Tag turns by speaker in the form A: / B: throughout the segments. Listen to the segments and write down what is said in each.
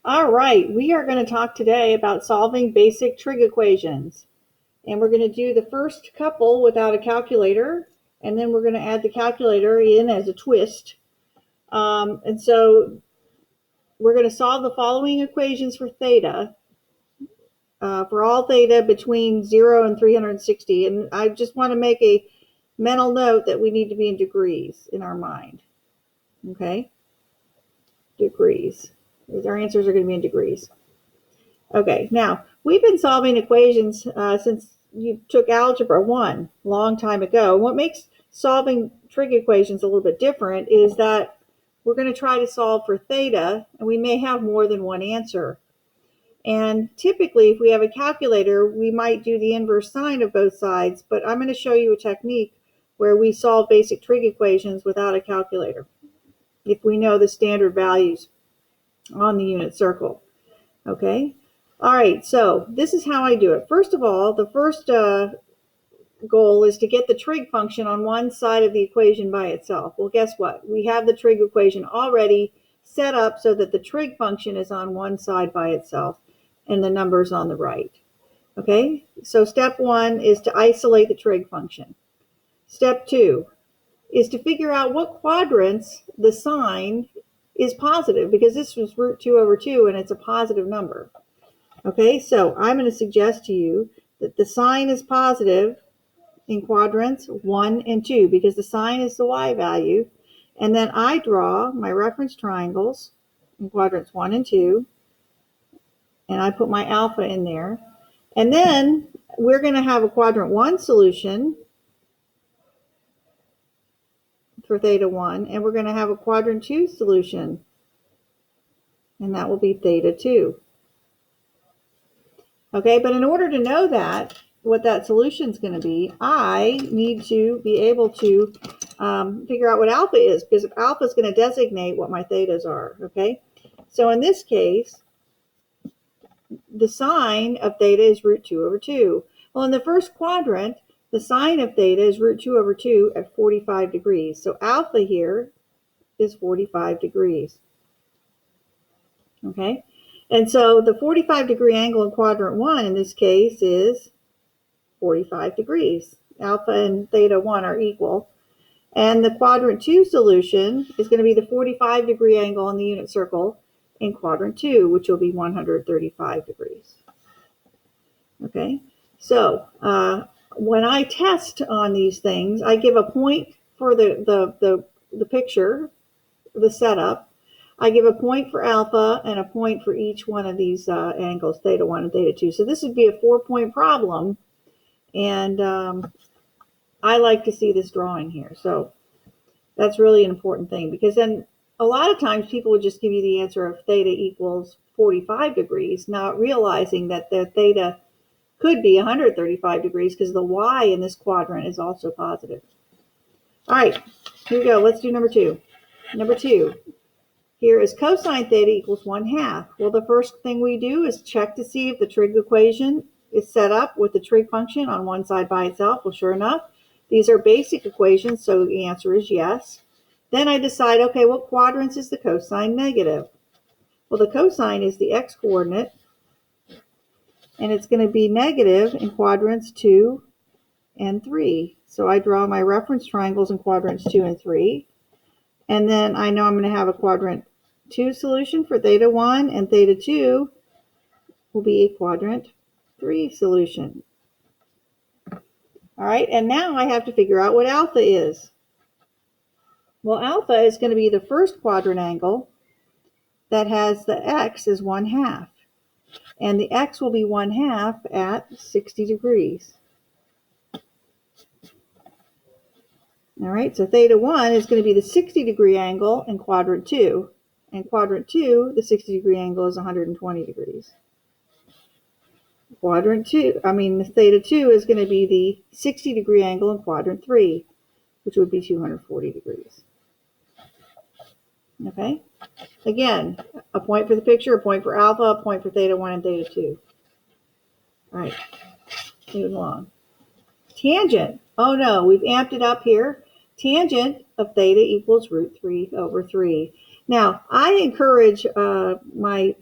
A: All right, we are going to talk today about solving basic trig equations. And we're going to do the first couple without a calculator, and then we're going to add the calculator in as a twist. And so we're going to solve the following equations for theta, for all theta between 0 and 360. And I just want to make a mental note that we need to be in degrees in our mind. Okay? Degrees. Our answers are going to be in degrees. Okay, now we've been solving equations since you took Algebra 1 a long time ago. What makes solving trig equations a little bit different is that we're going to try to solve for theta, and we may have more than one answer. And typically, if we have a calculator, we might do the inverse sine of both sides, but I'm going to show you a technique where we solve basic trig equations without a calculator, if we know the standard values on the unit circle. Okay? All right, so this is how I do it. First of all, the first goal is to get the trig function on one side of the equation by itself. Well, guess what? We have the trig equation already set up so that the trig function is on one side by itself and the numbers on the right. Okay, so step one is to isolate the trig function. Step two is to figure out what quadrants the sine is positive, because this was root 2 over 2 and it's a positive number. Okay, so I'm going to suggest to you that the sine is positive in quadrants 1 and 2 because the sine is the y value. And then I draw my reference triangles in quadrants 1 and 2. And I put my alpha in there. And then we're going to have a quadrant 1 solution for theta 1. And we're going to have a quadrant 2 solution. And that will be theta 2. Okay, but in order to know that, what that solution is going to be, I need to be able to figure out what alpha is, because alpha is going to designate what my thetas are. Okay, so in this case, the sine of theta is root 2 over 2. Well, in the first quadrant, the sine of theta is root 2 over 2 at 45 degrees. So alpha here is 45 degrees. Okay. And so the 45 degree angle in quadrant 1 in this case is 45 degrees. Alpha and theta 1 are equal. And the quadrant 2 solution is going to be the 45 degree angle on the unit circle in quadrant 2, which will be 135 degrees. Okay, so when I test on these things, I give a point for the picture, the setup. I give a point for alpha and a point for each one of these angles, theta 1 and theta 2. So this would be a 4-point problem. And I like to see this drawing here. So that's really an important thing, because then a lot of times people would just give you the answer of theta equals 45 degrees, not realizing that the theta could be 135 degrees because the y in this quadrant is also positive. All right, here we go. Let's do number 2. Number 2. Here is cosine theta equals 1/2. Well, the first thing we do is check to see if the trig equation is set up with the trig function on one side by itself. Well, sure enough, these are basic equations, so the answer is yes. Then I decide, okay, what quadrants is the cosine negative? Well, the cosine is the x-coordinate, and it's going to be negative in quadrants 2 and 3. So I draw my reference triangles in quadrants 2 and 3. And then I know I'm going to have a quadrant 2 solution for theta 1, and theta 2 will be a quadrant 3 solution. All right, and now I have to figure out what alpha is. Well, alpha is going to be the first quadrant angle that has the x as 1/2. And the x will be 1/2 at 60 degrees. All right, so theta 1 is going to be the 60 degree angle in quadrant 2. And quadrant 2, the 60 degree angle is 120 degrees. Theta 2 is going to be the 60 degree angle in quadrant 3, which would be 240 degrees. Okay? Again, a point for the picture, a point for alpha, a point for theta 1 and theta 2. All right, moving along. Tangent. Oh no, we've amped it up here. Tangent of theta equals root 3 over 3. Now, I encourage my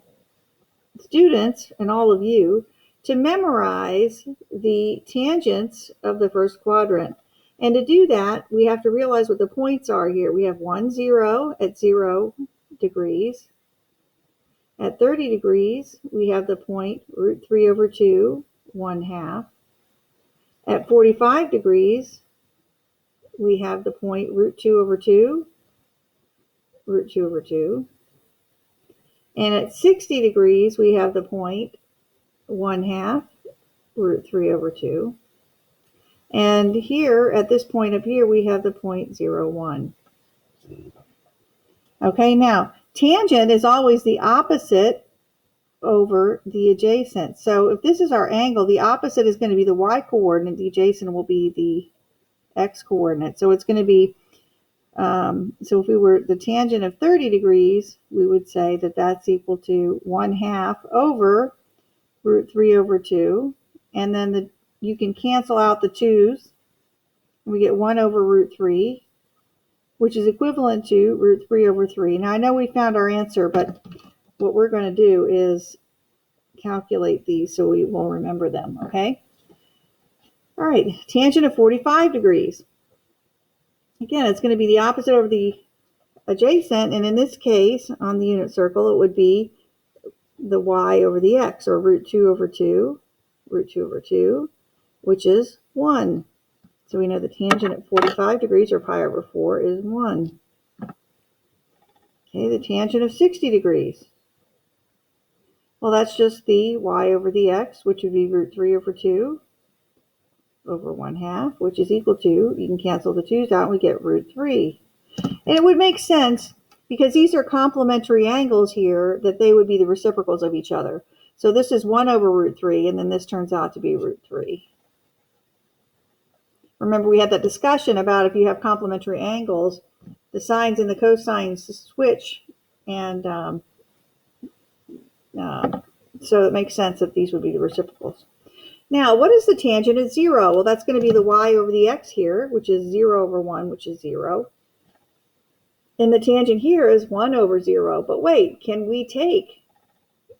A: students and all of you to memorize the tangents of the first quadrant. And to do that, we have to realize what the points are here. We have 1, 0 at 0 degrees. At 30 degrees, we have the point root 3 over 2, 1/2. At 45 degrees, we have the point root 2 over 2, root 2 over 2. And at 60 degrees, we have the point 1/2, root 3 over 2. And here, at this point up here, we have the point 0, 1. Okay, now, tangent is always the opposite over the adjacent. So if this is our angle, the opposite is going to be the y-coordinate. The adjacent will be the x-coordinate. So it's going to be, so if we were the tangent of 30 degrees, we would say that that's equal to 1/2 over root 3 over 2. And then you can cancel out the 2's. We get 1 over root 3, which is equivalent to root 3 over 3. Now I know we found our answer, but what we're going to do is calculate these so we will remember them, okay? All right, tangent of 45 degrees. Again, it's going to be the opposite over the adjacent, and in this case, on the unit circle, it would be the y over the x, or root 2 over 2, root 2 over 2, which is 1. So we know the tangent at 45 degrees, or pi over 4, is 1. Okay, the tangent of 60 degrees. Well, that's just the y over the x, which would be root 3 over 2 over 1/2, which is equal to, you can cancel the 2's out, and we get root 3. And it would make sense, because these are complementary angles here, that they would be the reciprocals of each other. So this is 1 over root 3, and then this turns out to be root 3. Remember, we had that discussion about if you have complementary angles, the sines and the cosines switch, and so it makes sense that these would be the reciprocals. Now, what is the tangent at 0? Well, that's going to be the y over the x here, which is 0 over 1, which is 0. And the tangent here is 1 over 0. But wait, can we take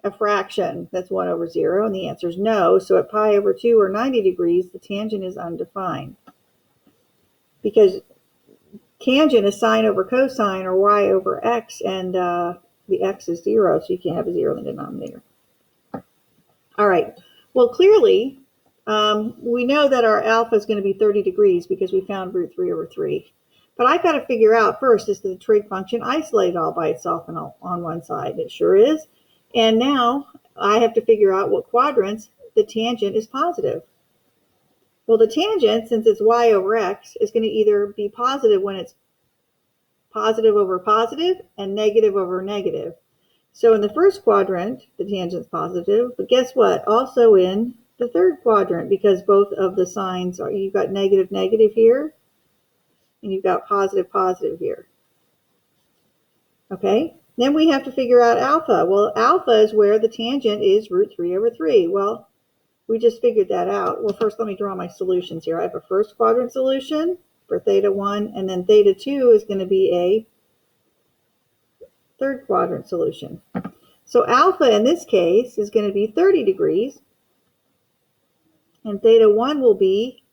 A: a fraction that's 1 over 0? And the answer is no. So at pi over 2, or 90 degrees, the tangent is undefined. Because tangent is sine over cosine, or y over x, and the x is 0, so you can't have a 0 in the denominator. All right. Well, clearly, we know that our alpha is going to be 30 degrees because we found root 3 over 3. But I've got to figure out first, is the trig function isolated all by itself and on one side? It sure is. And now I have to figure out what quadrants the tangent is positive. Well, the tangent, since it's y over x, is going to either be positive when it's positive over positive and negative over negative. So in the first quadrant, the tangent's positive, but guess what? Also in the third quadrant, because both of the signs are, you've got negative, negative here, and you've got positive, positive here. Okay? Then we have to figure out alpha. Well, alpha is where the tangent is root 3 over 3. Well, we just figured that out. Well, first let me draw my solutions here. I have a first quadrant solution for theta 1, and then theta 2 is going to be a third quadrant solution. So alpha in this case is going to be 30 degrees, and theta 1 will be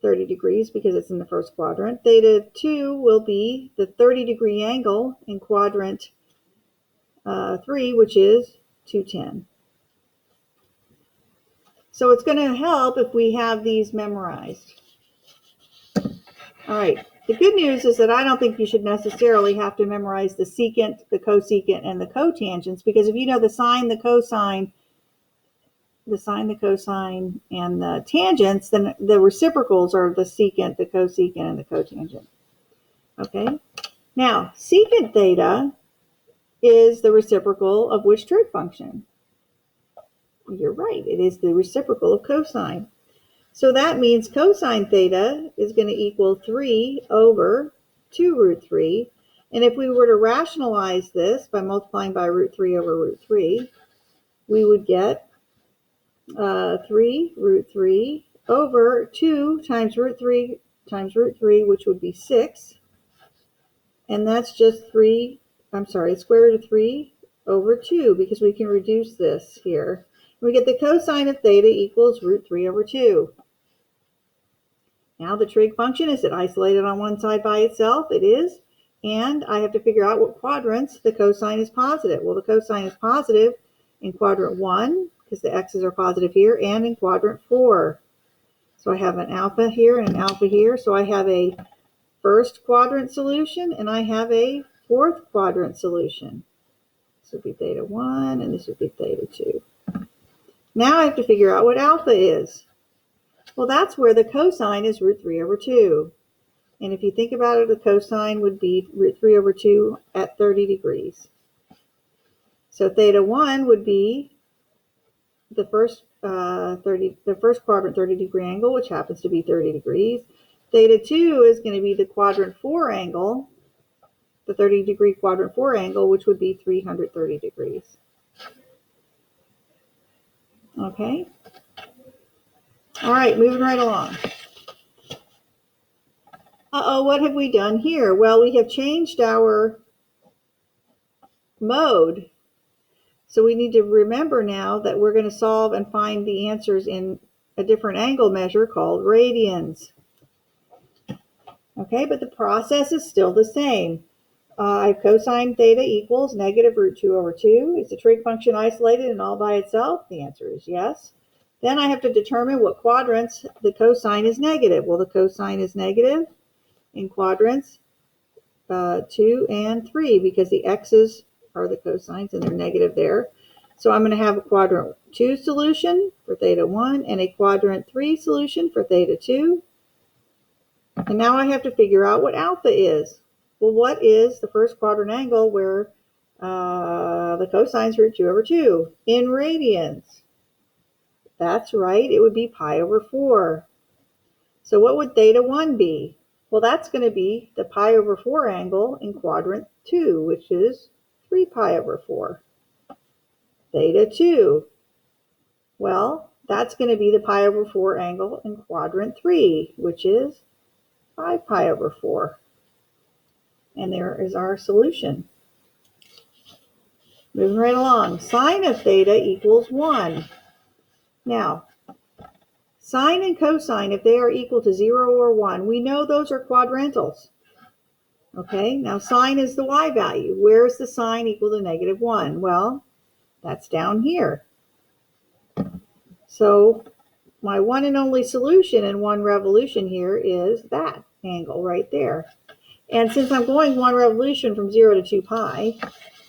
A: 30 degrees because it's in the first quadrant. Theta 2 will be the 30-degree angle in quadrant 3, which is 210. So it's going to help if we have these memorized. All right. The good news is that I don't think you should necessarily have to memorize the secant, the cosecant, and the cotangents, because if you know the sine, the cosine, and the tangents, then the reciprocals are the secant, the cosecant, and the cotangent. Okay? Now, secant theta is the reciprocal of which trig function? You're right. It is the reciprocal of cosine. So that means cosine theta is going to equal 3 over 2 root 3. And if we were to rationalize this by multiplying by root 3 over root 3, we would get 3 root 3 over 2 times root 3 times root 3, which would be 6. And that's just square root of 3 over 2 because we can reduce this here. We get the cosine of theta equals root 3 over 2. Now the trig function, is it isolated on one side by itself? It is. And I have to figure out what quadrants the cosine is positive. Well, the cosine is positive in quadrant 1 because the x's are positive here, and in quadrant 4. So I have an alpha here and an alpha here. So I have a first quadrant solution and I have a fourth quadrant solution. This would be theta 1 and this would be theta 2. Now I have to figure out what alpha is. Well, that's where the cosine is root 3 over 2. And if you think about it, the cosine would be root 3 over 2 at 30 degrees. So theta 1 would be the first quadrant 30-degree angle, which happens to be 30 degrees. Theta 2 is going to be the quadrant 4 angle, the 30-degree quadrant 4 angle, which would be 330 degrees. Okay? All right, moving right along. What have we done here? Well, we have changed our mode. So we need to remember now that we're going to solve and find the answers in a different angle measure called radians. Okay, but the process is still the same. I have cosine theta equals negative root 2 over 2. Is the trig function isolated and all by itself? The answer is yes. Then I have to determine what quadrants the cosine is negative. Well, the cosine is negative in quadrants 2 and 3 because the x's are the cosines and they're negative there. So I'm going to have a quadrant 2 solution for theta 1 and a quadrant 3 solution for theta 2. And now I have to figure out what alpha is. Well, what is the first quadrant angle where the cosine is root 2 over 2? In radians. That's right, it would be pi over 4. So what would theta 1 be? Well, that's going to be the pi over 4 angle in quadrant 2, which is 3 pi over 4. Theta 2. Well, that's going to be the pi over 4 angle in quadrant 3, which is 5 pi over 4. And there is our solution. Moving right along. Sine of theta equals 1. Now, sine and cosine, if they are equal to 0 or 1, we know those are quadrantals. Okay, now sine is the y value. Where is the sine equal to negative 1? Well, that's down here. So my one and only solution in one revolution here is that angle right there. And since I'm going one revolution from 0 to 2 pi,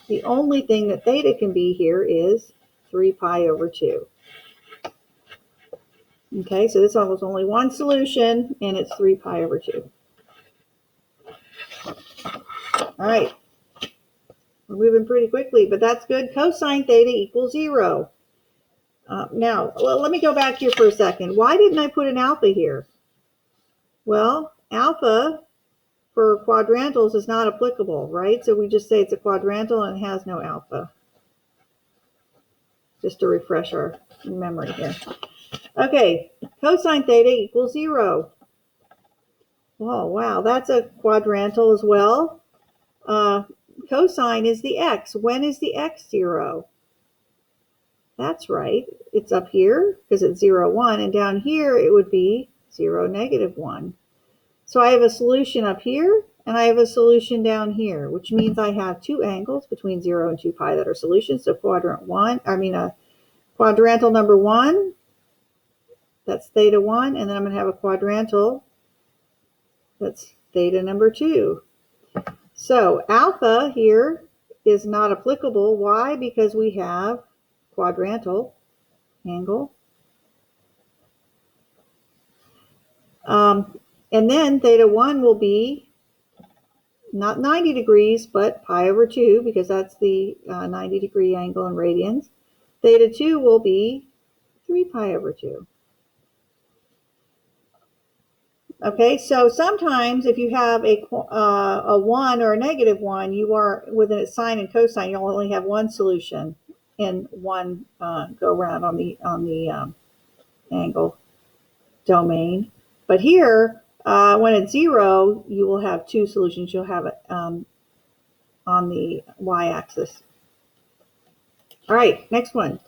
A: the only thing that theta can be here is 3 pi over 2. Okay, so this was only one solution, and it's 3 pi over 2. All right, we're moving pretty quickly, but that's good. Cosine theta equals 0. Now, let me go back here for a second. Why didn't I put an alpha here? Well, alpha for quadrantals is not applicable, right? So we just say it's a quadrantal and it has no alpha. Just to refresh our memory here. Okay, cosine theta equals 0. Oh, wow, that's a quadrantal as well. Cosine is the x. When is the x 0? That's right. It's up here because it's 0, 1, and down here it would be 0, negative 1. So I have a solution up here and I have a solution down here, which means I have two angles between 0 and 2 pi that are solutions. So quadrantal number 1, that's theta 1, and then I'm going to have a quadrantal that's theta number 2. So alpha here is not applicable. Why? Because we have quadrantal angle. And then theta 1 will be not 90 degrees, but pi over 2, because that's the 90-degree angle in radians. Theta 2 will be 3 pi over 2. Okay, so sometimes if you have a 1 or a negative 1, you are, with a sine and cosine, you'll only have one solution in one go around on the angle domain. But here, when it's 0, you will have two solutions. You'll have it on the y-axis. All right, next one.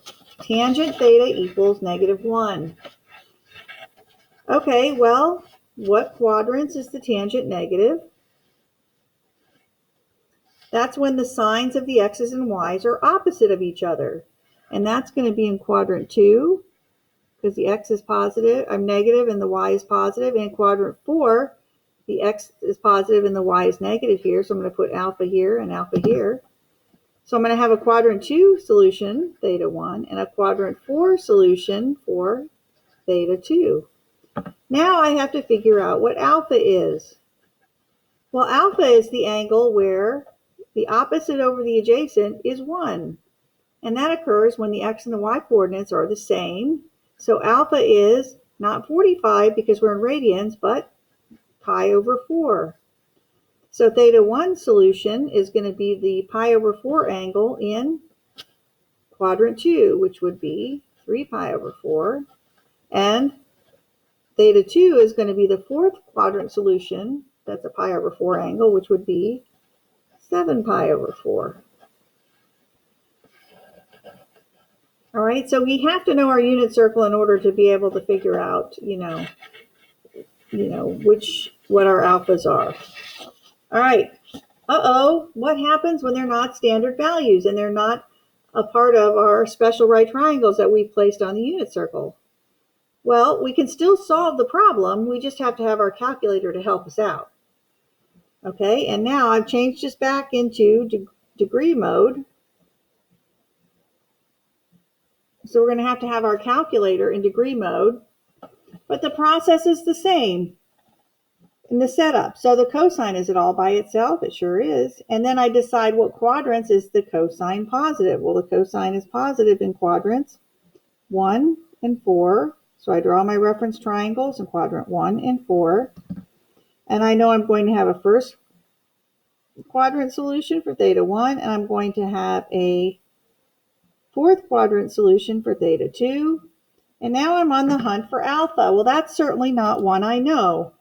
A: Tangent theta equals -1. Okay, well, what quadrants is the tangent negative? That's when the signs of the x's and y's are opposite of each other. And that's going to be in quadrant 2, because the x is positive, I'm negative, and the y is positive. And in quadrant 4, the x is positive and the y is negative here. So I'm going to put alpha here and alpha here. So I'm going to have a quadrant 2 solution, theta 1, and a quadrant 4 solution for theta 2. Now I have to figure out what alpha is. Well, alpha is the angle where the opposite over the adjacent is 1. And that occurs when the x and the y coordinates are the same. So alpha is not 45 because we're in radians, but pi over 4. So theta 1 solution is going to be the pi over 4 angle in quadrant 2, which would be 3 pi over 4. And theta 2 is going to be the fourth quadrant solution. That's a pi over 4 angle, which would be 7 pi over 4. All right, so we have to know our unit circle in order to be able to figure out, what our alphas are. All right. What happens when they're not standard values and they're not a part of our special right triangles that we've placed on the unit circle? Well, we can still solve the problem. We just have to have our calculator to help us out. Okay, and now I've changed this back into degree mode. So we're going to have our calculator in degree mode, but the process is the same in the setup. So the cosine, is it all by itself? It sure is. And then I decide what quadrants is the cosine positive. Well, the cosine is positive in quadrants 1 and 4. So I draw my reference triangles in quadrant 1 and 4. And I know I'm going to have a first quadrant solution for theta 1, and I'm going to have a fourth quadrant solution for theta 2. And now I'm on the hunt for alpha. Well, that's certainly not one I know.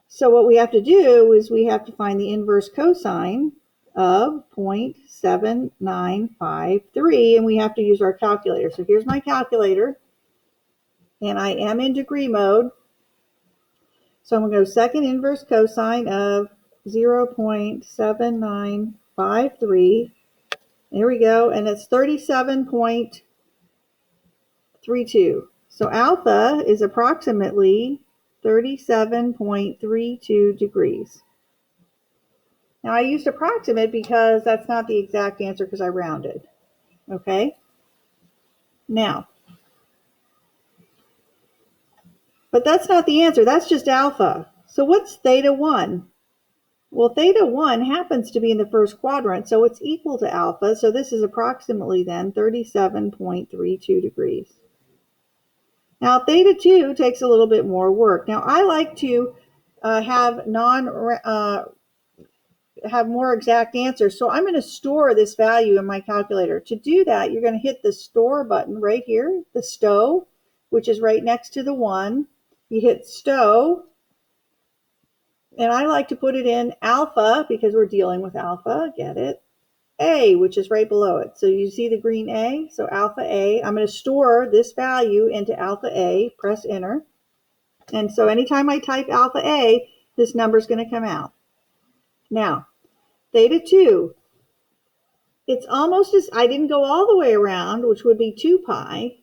A: So what we have to do is we have to find the inverse cosine of 0.7953, and we have to use our calculator. So here's my calculator, and I am in degree mode. So I'm going to go second inverse cosine of 0.7953. There we go, and it's 37.32. So alpha is approximately 37.32 degrees. Now I used approximate because that's not the exact answer because I rounded. Okay? Now, but that's not the answer. That's just alpha. So what's theta 1? Well, theta 1 happens to be in the first quadrant, so it's equal to alpha. So this is approximately then 37.32 degrees. Now, theta 2 takes a little bit more work. Now, I like to have more exact answers, so I'm going to store this value in my calculator. To do that, you're going to hit the store button right here, the stow, which is right next to the 1. You hit stow, and I like to put it in alpha because we're dealing with alpha, get it? A, which is right below it. So you see the green A, so alpha A. I'm going to store this value into alpha A, press enter. And so anytime I type alpha A, this number is going to come out. Now, theta 2, it's almost as, I didn't go all the way around, which would be 2 pi,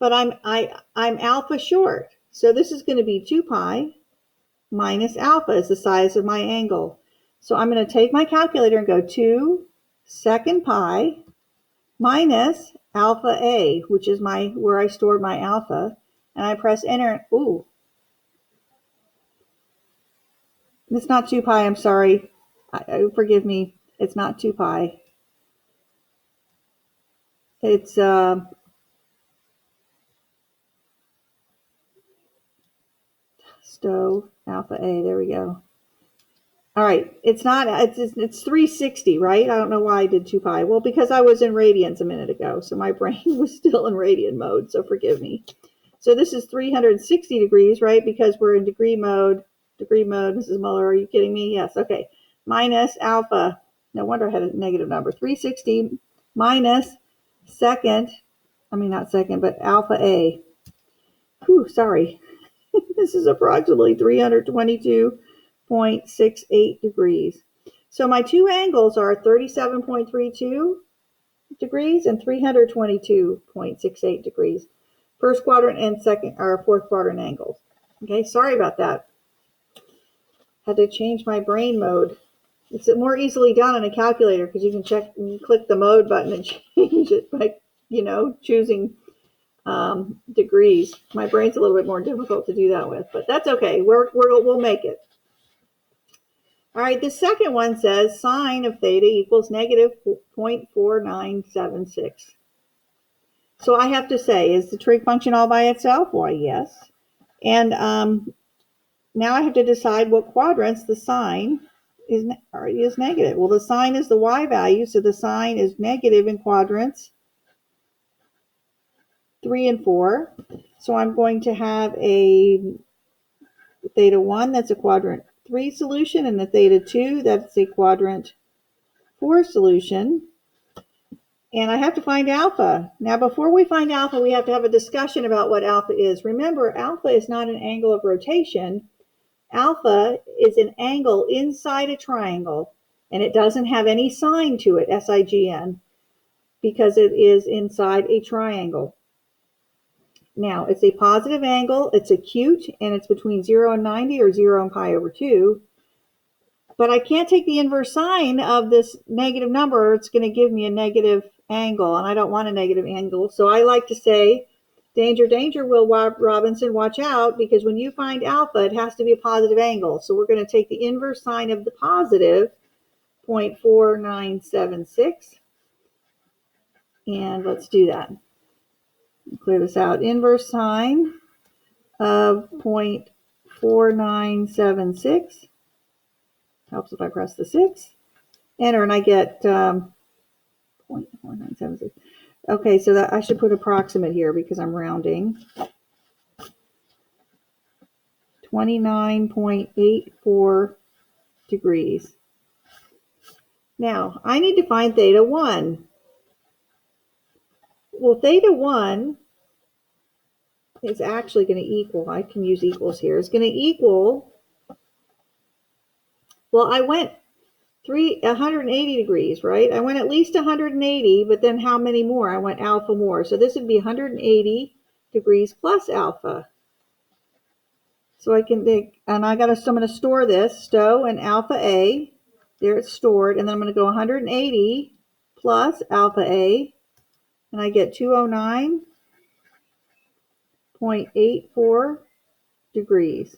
A: but I'm alpha short. So this is going to be 2 pi minus alpha is the size of my angle. So I'm going to take my calculator and go 2 second pi minus alpha A, which is where I stored my alpha, and I press enter. Ooh, it's not 2 pi. I'm sorry. Forgive me. It's not 2 pi. It's stow alpha A. There we go. All right. It's not. It's 360, right? I don't know why I did 2 pi. Well, because I was in radians a minute ago, so my brain was still in radian mode. So forgive me. So this is 360 degrees, right? Because we're in degree mode. Degree mode. Mrs. Muller, are you kidding me? Yes. Okay. Minus alpha. No wonder I had a negative number. 360 minus alpha A. Whew, sorry. This is approximately 322.68 degrees. So my two angles are 37.32 degrees and 322.68 degrees. First quadrant and fourth quadrant angles. Okay, sorry about that. Had to change my brain mode. It's more easily done on a calculator because you can click the mode button and change it by, choosing degrees. My brain's a little bit more difficult to do that with, but that's okay. We'll make it. All right, the second one says sine of theta equals negative 0.4976. So I have to say, is the trig function all by itself? Why, yes. And now I have to decide what quadrants the sine is negative. Well, the sine is the y value, so the sine is negative in quadrants 3 and 4. So I'm going to have a theta 1, that's a quadrant 3 solution, and the theta 2, that's a quadrant 4 solution. And I have to find alpha. Now, before we find alpha, we have to have a discussion about what alpha is. Remember, alpha is not an angle of rotation. Alpha is an angle inside a triangle, and it doesn't have any sign to it, S-I-G-N, because it is inside a triangle. Now, it's a positive angle, it's acute, and it's between 0 and 90 or 0 and pi over 2. But I can't take the inverse sine of this negative number. It's going to give me a negative angle, and I don't want a negative angle. So I like to say, danger, danger, Will Robinson, watch out, because when you find alpha, it has to be a positive angle. So we're going to take the inverse sine of the positive, 0.4976, and let's do that. Clear this out. Inverse sine of 0.4976. Helps if I press the 6. Enter, and I get 0.4976. Okay, so that I should put approximate here because I'm rounding. 29.84 degrees. Now, I need to find theta 1. Well, theta 1 is actually going to equal, I can use equals here, is going to equal, well, I went 180 degrees, right? I went at least 180, but then how many more? I went alpha more. So this would be 180 degrees plus alpha. So I can think, and I'm going to store this, stow and alpha A. There it's stored. And then I'm going to go 180 plus alpha A. And I get 209.84 degrees.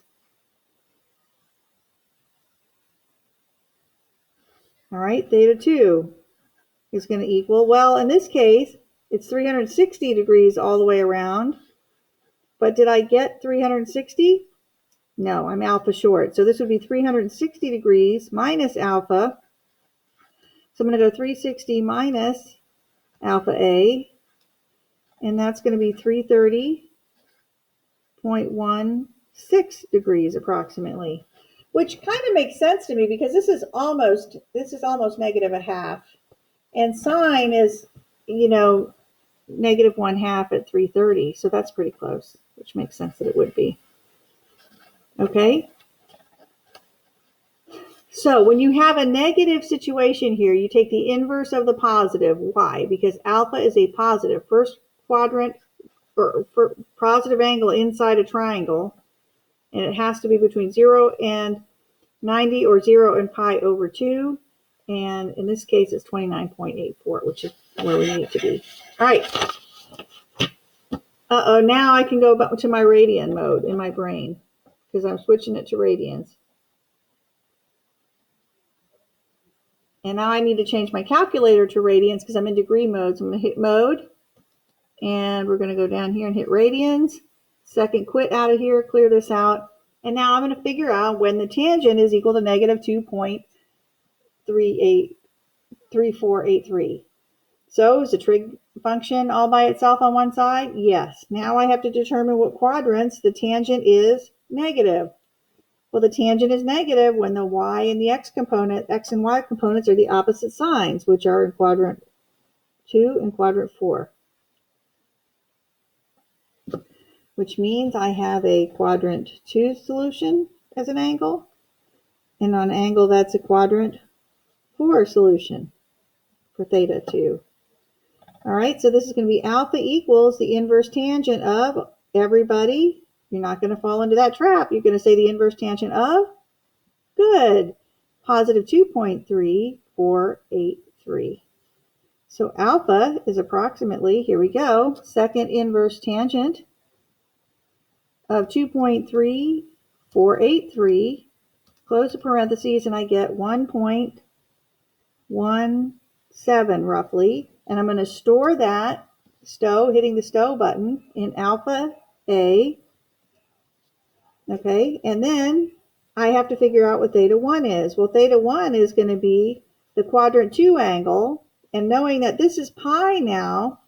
A: All right, theta 2 is going to equal, well, in this case, it's 360 degrees all the way around. But did I get 360? No, I'm alpha short. So this would be 360 degrees minus alpha. So I'm going to go 360 minus alpha A. And that's going to be 330.16 degrees approximately. Which kind of makes sense to me because this is almost negative a half. And sine is, negative 1/2 at 330. So that's pretty close, which makes sense that it would be. Okay. So when you have a negative situation here, you take the inverse of the positive. Why? Because alpha is a positive. First quadrant for positive angle inside a triangle. And it has to be between 0 and 90 or 0 and pi over 2. And in this case, it's 29.84, which is where we need it to be. All right. Now I can go back to my radian mode in my brain because I'm switching it to radians. And now I need to change my calculator to radians because I'm in degree mode. So I'm going to hit mode. And we're going to go down here and hit radians. Second quit out of here, clear this out. And now I'm going to figure out when the tangent is equal to negative 2.3483. So is the trig function all by itself on one side? Yes. Now I have to determine what quadrants the tangent is negative. Well, the tangent is negative when the y and the x and y components are the opposite signs, which are in quadrant 2 in quadrant 4. Which means I have a quadrant 2 solution as an angle. And on an angle, that's a quadrant 4 solution for theta 2. All right, so this is going to be alpha equals the inverse tangent of, everybody, you're not going to fall into that trap. You're going to say the inverse tangent of, good, positive 2.3483. So alpha is approximately, here we go, second inverse tangent of 2.3483, close the parentheses, and I get 1.17 roughly. And I'm going to store that, hitting the stow button, in alpha A. Okay, and then I have to figure out what theta 1 is. Well, theta 1 is going to be the quadrant 2 angle. And knowing that this is pi now,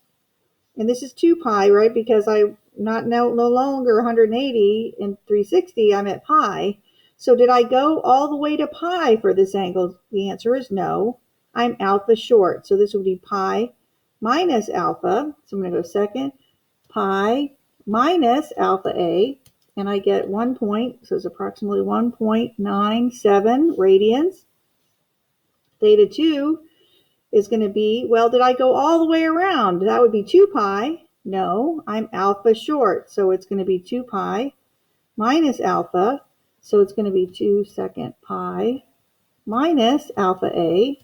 A: and this is 2 pi, right? Because I'm no longer 180 and 360, I'm at pi. So did I go all the way to pi for this angle? The answer is no. I'm alpha short. So this would be pi minus alpha. So I'm going to go second, pi minus alpha A, and I get 1 point, so it's approximately 1.97 radians. Theta 2 is going to be, well, did I go all the way around? That would be 2 pi. No, I'm alpha short, so it's going to be 2 pi minus alpha, so it's going to be 2 second pi minus alpha A,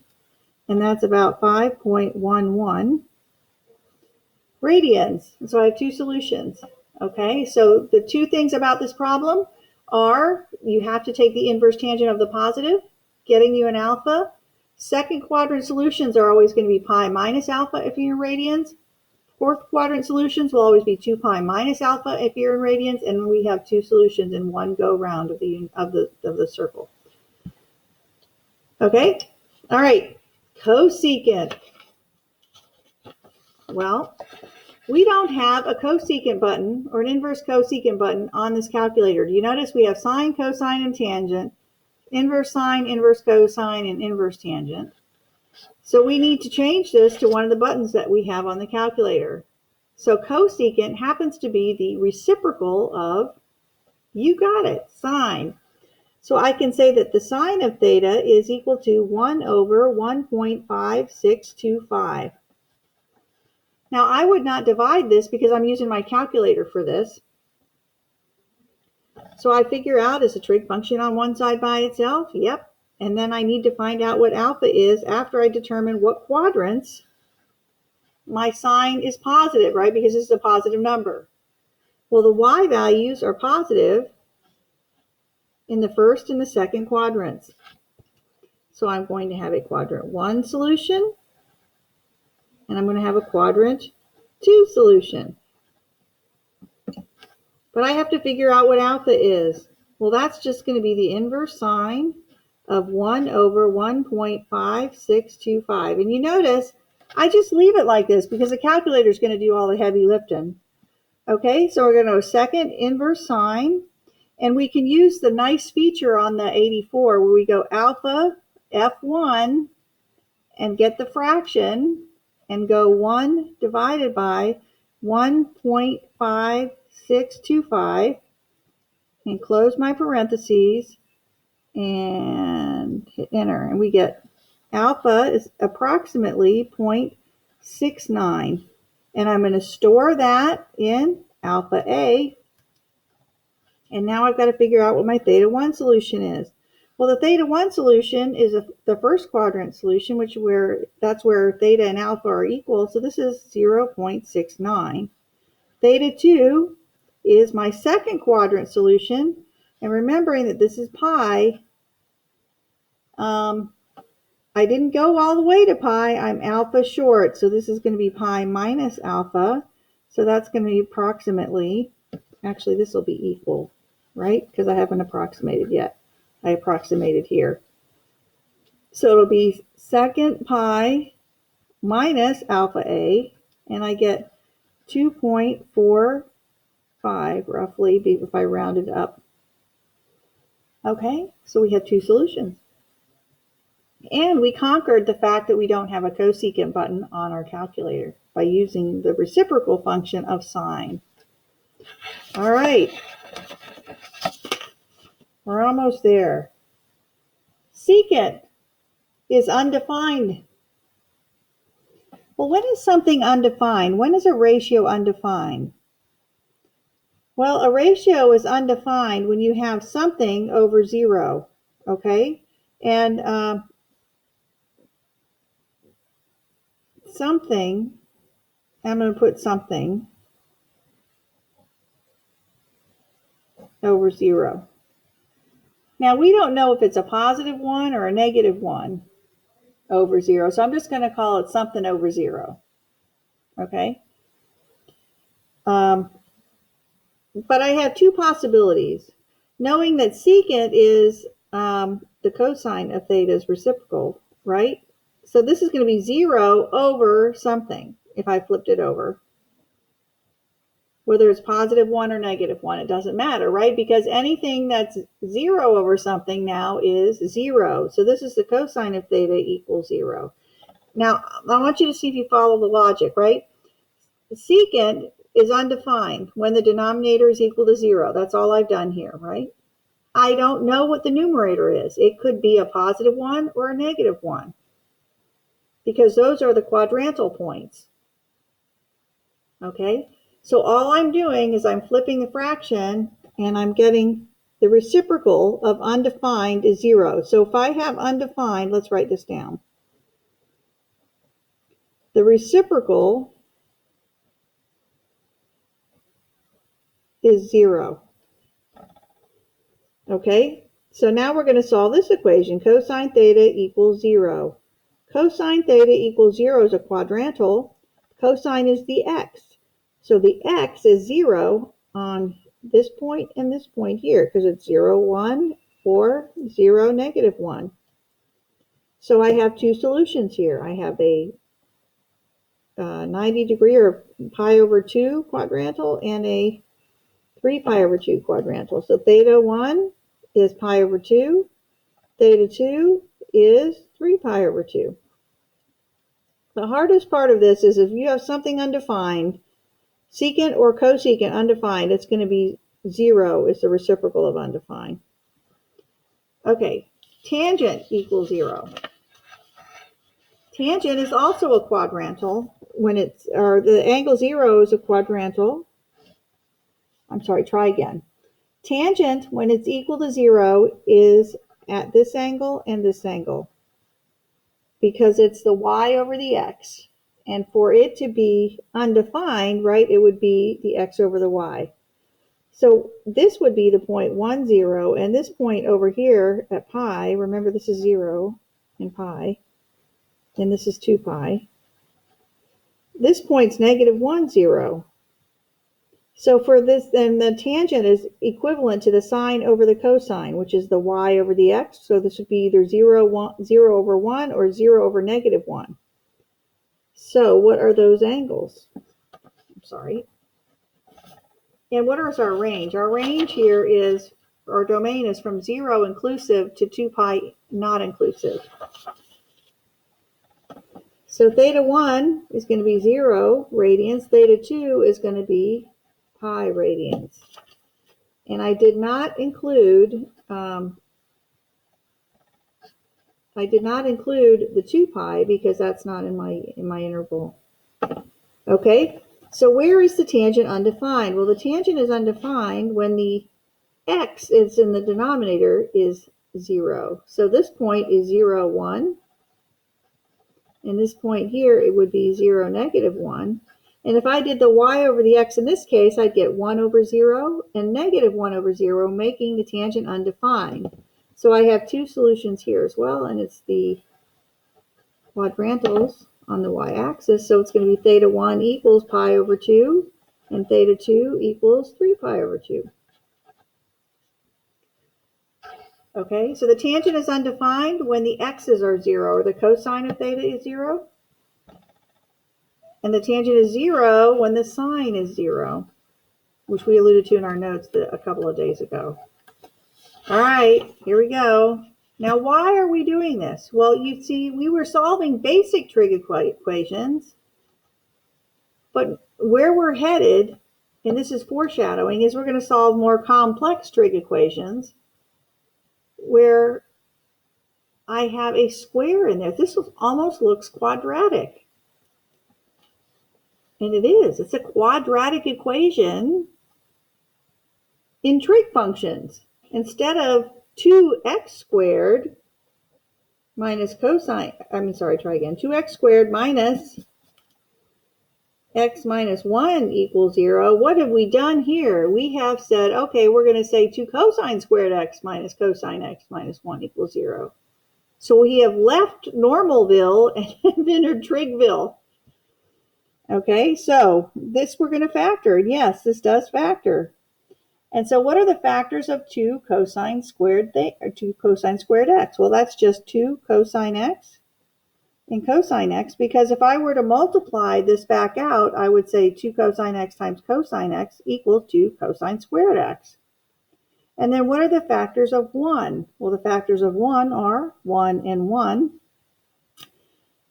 A: and that's about 5.11 radians. So I have two solutions. Okay, so the two things about this problem are you have to take the inverse tangent of the positive, getting you an alpha. Second quadrant solutions are always going to be pi minus alpha if you're in radians. Fourth quadrant solutions will always be 2 pi minus alpha if you're in radians, and we have two solutions in one go round of the circle. Okay, all right, cosecant. Well, we don't have a cosecant button or an inverse cosecant button on this calculator. Do you notice we have sine, cosine, and tangent, inverse sine, inverse cosine, and inverse tangent? So we need to change this to one of the buttons that we have on the calculator. So cosecant happens to be the reciprocal of, you got it, sine. So I can say that the sine of theta is equal to 1 over 1.5625. Now I would not divide this because I'm using my calculator for this. So I figure out, is a trig function on one side by itself? Yep. And then I need to find out what alpha is after I determine what quadrants my sine is positive, right? Because this is a positive number. Well, the y values are positive in the first and the second quadrants. So I'm going to have a quadrant 1 solution, and I'm going to have a quadrant 2 solution. But I have to figure out what alpha is. Well, that's just going to be the inverse sine of 1 over 1.5625. And you notice, I just leave it like this because the calculator is going to do all the heavy lifting. Okay, so we're going to go second inverse sine. And we can use the nice feature on the 84 where we go alpha F1 and get the fraction and go 1 divided by 1.5625 and close my parentheses and hit enter. And we get alpha is approximately 0.69. And I'm going to store that in alpha A. And now I've got to figure out what my theta 1 solution is. Well, the theta 1 solution is the first quadrant solution, that's where theta and alpha are equal. So this is 0.69. Theta 2 is my second quadrant solution. And remembering that this is pi, I didn't go all the way to pi. I'm alpha short. So this is going to be pi minus alpha. So that's going to be approximately, actually this will be equal, right? Because I haven't approximated yet. I approximated here. So it'll be second pi minus alpha A, and I get 2.45 roughly if I round it up. Okay, so we have two solutions. And we conquered the fact that we don't have a cosecant button on our calculator by using the reciprocal function of sine. All right, we're almost there. Secant is undefined. Well, when is something undefined? When is a ratio undefined? Well, a ratio is undefined when you have something over 0, okay? And something, I'm going to put something over 0. Now, we don't know if it's a positive 1 or a negative 1 over 0, so I'm just going to call it something over 0, okay? But I have two possibilities. Knowing that secant is the cosine of theta's reciprocal, right? So this is going to be 0 over something if I flipped it over. Whether it's positive 1 or negative 1, it doesn't matter, right? Because anything that's 0 over something now is 0. So this is the cosine of theta equals 0. Now, I want you to see if you follow the logic, right? Secant is undefined when the denominator is equal to 0. That's all I've done here, right? I don't know what the numerator is. It could be a positive 1 or a negative 1 because those are the quadrantal points. Okay, so all I'm doing is I'm flipping the fraction and I'm getting the reciprocal of undefined is 0. So if I have undefined, let's write this down. The reciprocal is 0. Okay, so now we're going to solve this equation. Cosine theta equals 0. Cosine theta equals 0 is a quadrantal. Cosine is the x. So the x is 0 on this point and this point here because it's 0, 1 or 0, negative 1. So I have two solutions here. I have a 90 degree or pi over 2 quadrantal and a 3 pi over 2 quadrantal. So theta 1 is pi over 2. Theta 2 is 3 pi over 2. The hardest part of this is if you have something undefined, secant or cosecant undefined, it's going to be 0 is the reciprocal of undefined. Okay, tangent equals 0. Tangent is also a quadrantal when it's, or the angle 0 is a quadrantal. I'm sorry, try again. Tangent, when it's equal to 0, is at this angle and this angle because it's the y over the x. And for it to be undefined, right, it would be the x over the y. So this would be the point 1, 0, and this point over here at pi, remember this is 0 in pi, and this is 2 pi. This point's negative 1, 0. So for this, then the tangent is equivalent to the sine over the cosine, which is the y over the x. So this would be either 0 over 1 or 0 over negative 1. So what are those angles? I'm sorry. And what is our range? Our range here is, our domain is from 0 inclusive to 2 pi not inclusive. So theta 1 is going to be 0 radians. Theta 2 is going to be pi radians. And I did not include the 2 pi because that's not in my interval. Okay, so where is the tangent undefined? Well, the tangent is undefined when the x is in the denominator is 0. So this point is 0, 1. And this point here, it would be 0, negative 1. And if I did the y over the x in this case, I'd get 1 over 0 and negative 1 over 0, making the tangent undefined. So I have two solutions here as well, and it's the quadrantals on the y-axis. So it's going to be theta 1 equals pi over 2, and theta 2 equals 3 pi over 2. Okay, so the tangent is undefined when the x's are 0, or the cosine of theta is 0. And the tangent is 0 when the sine is 0, which we alluded to in our notes a couple of days ago. All right, here we go. Now, why are we doing this? Well, you see, we were solving basic trig equations, but where we're headed, and this is foreshadowing, is we're going to solve more complex trig equations where I have a square in there. This almost looks quadratic. And it is. It's a quadratic equation in trig functions. Instead of 2x squared minus cosine, try again. 2x squared minus x minus 1 equals 0. What have we done here? We have said, okay, we're going to say 2 cosine squared x minus cosine x minus 1 equals 0. So we have left Normalville and entered Trigville. Okay, so this we're going to factor. And yes, this does factor. And so what are the factors of 2 cosine squared 2 cosine squared x? Well, that's just 2 cosine x and cosine x, because if I were to multiply this back out, I would say 2 cosine x times cosine x equals 2 cosine squared x. And then what are the factors of 1? Well, the factors of 1 are 1 and 1.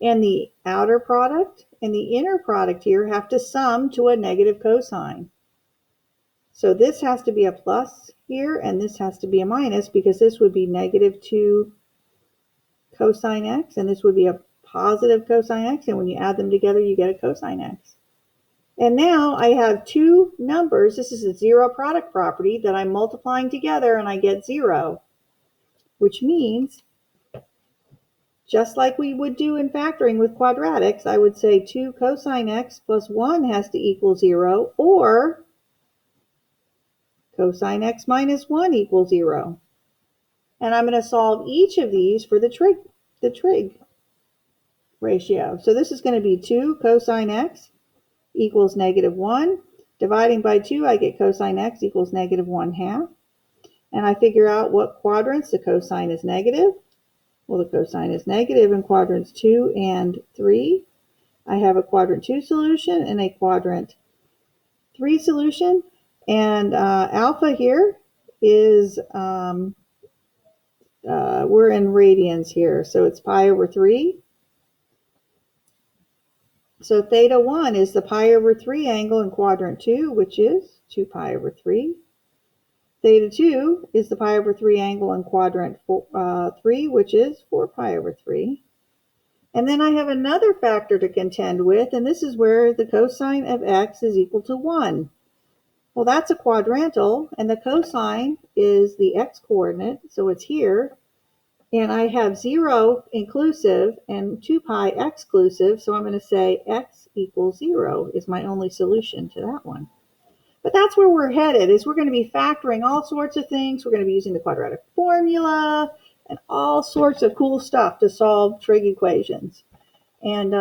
A: And the outer product and the inner product here have to sum to a negative cosine. So this has to be a plus here, and this has to be a minus, because this would be negative 2 cosine x, and this would be a positive cosine x, and when you add them together, you get a cosine x. And now I have two numbers. This is a zero product property that I'm multiplying together, and I get 0, which means, just like we would do in factoring with quadratics, I would say 2 cosine x plus 1 has to equal 0, or cosine x minus 1 equals 0. And I'm going to solve each of these for the trig ratio. So this is going to be 2 cosine x equals negative 1. Dividing by 2, I get cosine x equals negative 1/2. And I figure out what quadrants the cosine is negative. Well, the cosine is negative in quadrants 2 and 3. I have a quadrant 2 solution and a quadrant 3 solution. And alpha here is, we're in radians here, so it's pi over 3. So theta 1 is the pi over 3 angle in quadrant 2, which is 2 pi over 3. Theta 2 is the pi over 3 angle in quadrant 3, which is 4 pi over 3. And then I have another factor to contend with, and this is where the cosine of x is equal to 1. Well, that's a quadrantal, and the cosine is the x-coordinate, so it's here. And I have 0 inclusive and 2 pi exclusive, so I'm going to say x equals 0 is my only solution to that one. But that's where we're headed, is we're going to be factoring all sorts of things. We're going to be using the quadratic formula and all sorts of cool stuff to solve trig equations. And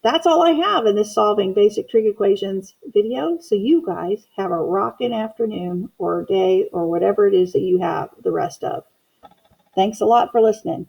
A: that's all I have in this solving basic trig equations video. So you guys have a rockin' afternoon or day or whatever it is that you have the rest of. Thanks a lot for listening.